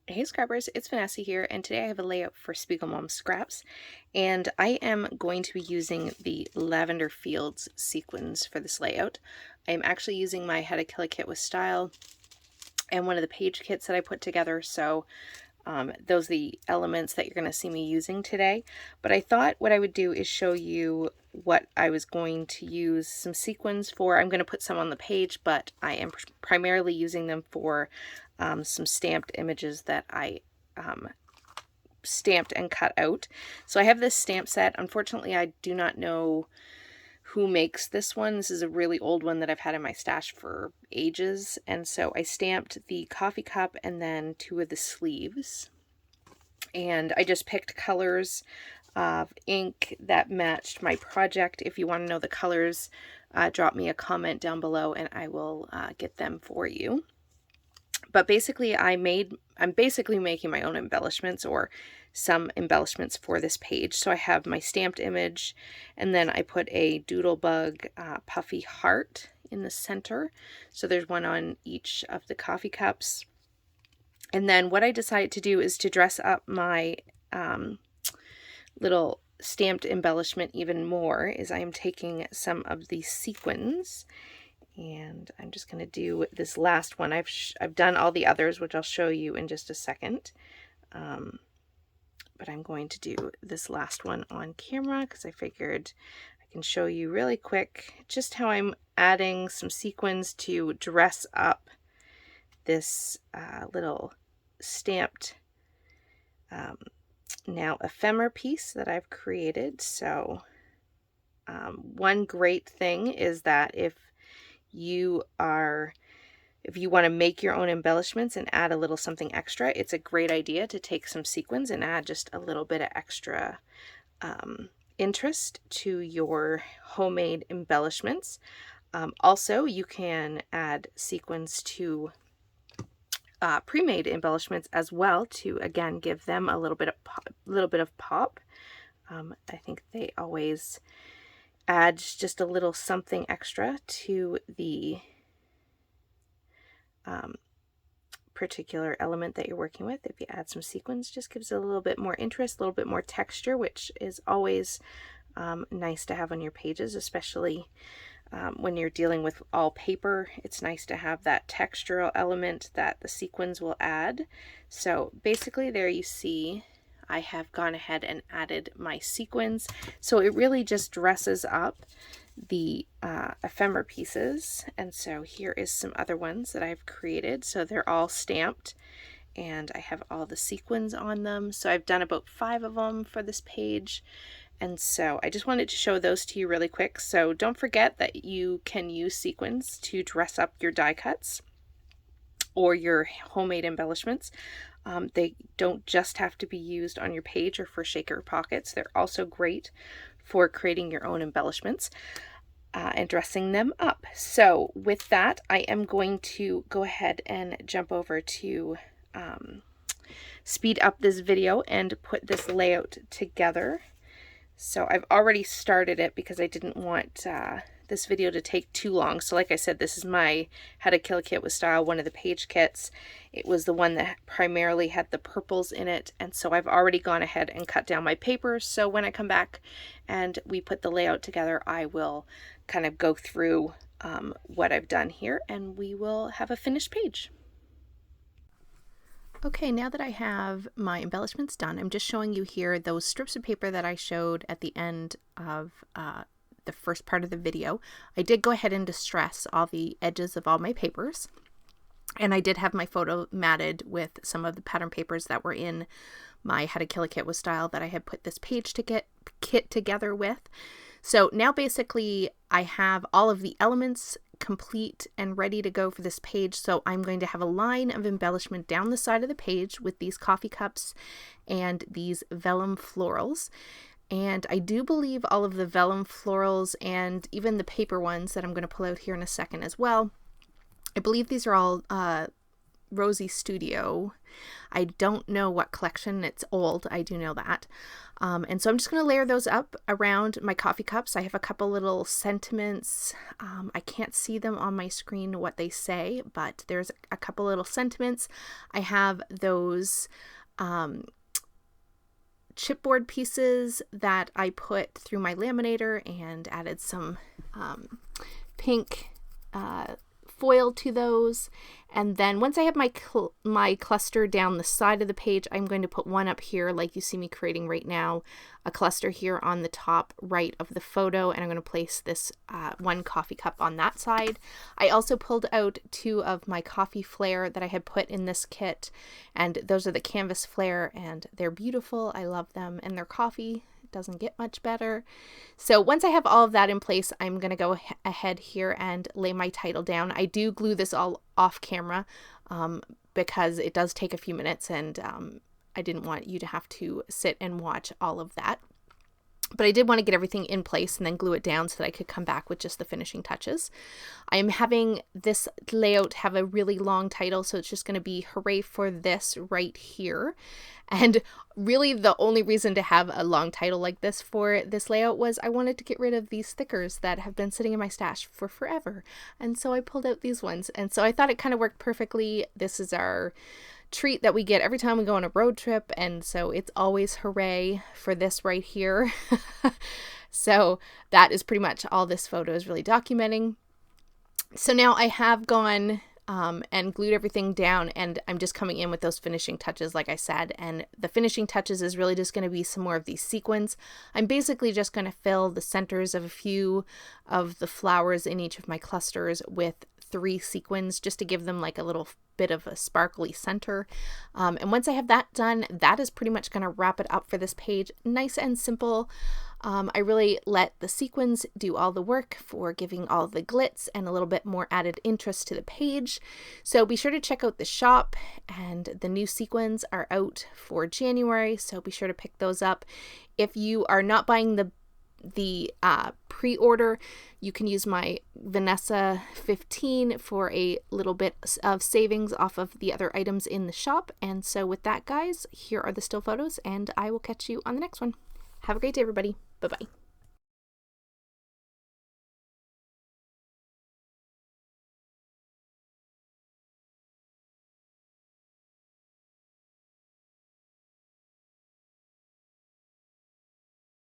Hey Scrappers, it's Vanessa here, and today I have a layout for SpiegelMom Scraps, and I am going to be using the Lavender Fields sequins for this layout. I am actually using my How to Kill a Kit with Style and one of the page kits that I put together, so those are the elements that you're going to see me using today. But I thought what I would do is show you what I was going to use some sequins for. I'm going to put some on the page, but I am primarily using them for some stamped images that I stamped and cut out. So I have this stamp set. Unfortunately, I do not know who makes this one. This is a really old one that I've had in my stash for ages. And so I stamped the coffee cup and then two of the sleeves. And I just picked colors of ink that matched my project. If you want to know the colors, drop me a comment down below and I will get them for you. But basically I'm basically making my own embellishments, or some embellishments for this page. So I have my stamped image, and then I put a doodlebug puffy heart in the center. So there's one on each of the coffee cups. And then what I decided to do is to dress up my little stamped embellishment even more is I am taking some of the sequins, and I'm just going to do this last one. I've done all the others, which I'll show you in just a second. But I'm going to do this last one on camera because I figured I can show you really quick just how I'm adding some sequins to dress up this little stamped now ephemera piece that I've created. So one great thing is that if you want to make your own embellishments and add a little something extra, it's a great idea to take some sequins and add just a little bit of extra interest to your homemade embellishments. Also, you can add sequins to pre-made embellishments as well to, again, give them a little bit of pop. I think they always add just a little something extra to the particular element that you're working with. If you add some sequins, just gives it a little bit more interest, a little bit more texture, which is always nice to have on your pages, especially when you're dealing with all paper. It's nice to have that textural element that the sequins will add. So basically there you see I have gone ahead and added my sequins. So it really just dresses up the ephemera pieces. And so here is some other ones that I've created. So they're all stamped and I have all the sequins on them. So I've done about 5 of them for this page. And so I just wanted to show those to you really quick. So don't forget that you can use sequins to dress up your die cuts or your homemade embellishments. They don't just have to be used on your page or for shaker pockets. They're also great for creating your own embellishments and dressing them up. So with that, I am going to go ahead and jump over to speed up this video and put this layout together. So I've already started it because I didn't want this video to take too long. So like I said, this is my How to Kill a Kit with Style, one of the page kits. It was the one that primarily had the purples in it, and so I've already gone ahead and cut down my papers. So when I come back and we put the layout together, I will kind of go through what I've done here and we will have a finished page. Okay, now that I have my embellishments done, I'm just showing you here those strips of paper that I showed at the end of the first part of the video. I did go ahead and distress all the edges of all my papers, and I did have my photo matted with some of the pattern papers that were in my How to Kill a Kit with Style that I had put this page kit together with. So now basically I have all of the elements complete and ready to go for this page. So I'm going to have a line of embellishment down the side of the page with these coffee cups and these vellum florals. And I do believe all of the vellum florals and even the paper ones that I'm going to pull out here in a second as well, I believe these are all Rosie Studio I don't know what collection. It's old, I do know that. And so I'm just going to layer those up around my coffee cups. I have a couple little sentiments. I can't see them on my screen what they say, but there's a couple little sentiments. I have those chipboard pieces that I put through my laminator and added some pink foil to those. And then once I have my cluster down the side of the page, I'm going to put one up here like you see me creating right now, a cluster here on the top right of the photo, and I'm going to place this one coffee cup on that side. I also pulled out 2 of my coffee flare that I had put in this kit, and those are the canvas flare, and they're beautiful. I love them, and they're coffee. Doesn't get much better. So once I have all of that in place, I'm going to go ahead here and lay my title down. I do glue this all off camera because it does take a few minutes, and I didn't want you to have to sit and watch all of that. But I did want to get everything in place and then glue it down so that I could come back with just the finishing touches. I am having this layout have a really long title, so it's just going to be Hooray for This right here. And really the only reason to have a long title like this for this layout was I wanted to get rid of these stickers that have been sitting in my stash for forever. And so I pulled out these ones. And so I thought it kind of worked perfectly. This is our treat that we get every time we go on a road trip, and so it's always Hooray for This right here. So that is pretty much all this photo is really documenting. So now I have gone and glued everything down, and I'm just coming in with those finishing touches like I said, and the finishing touches is really just going to be some more of these sequins. I'm basically just going to fill the centers of a few of the flowers in each of my clusters with 3 sequins just to give them like a little bit of a sparkly center. And once I have that done, that is pretty much going to wrap it up for this page. Nice and simple. I really let the sequins do all the work for giving all the glitz and a little bit more added interest to the page. So be sure to check out the shop, and the new sequins are out for January, so be sure to pick those up. If you are not buying the pre-order, you can use my Vanessa 15 for a little bit of savings off of the other items in the shop. And so with that, guys, here are the still photos, and I will catch you on the next one. Have a great day, everybody. Bye-bye.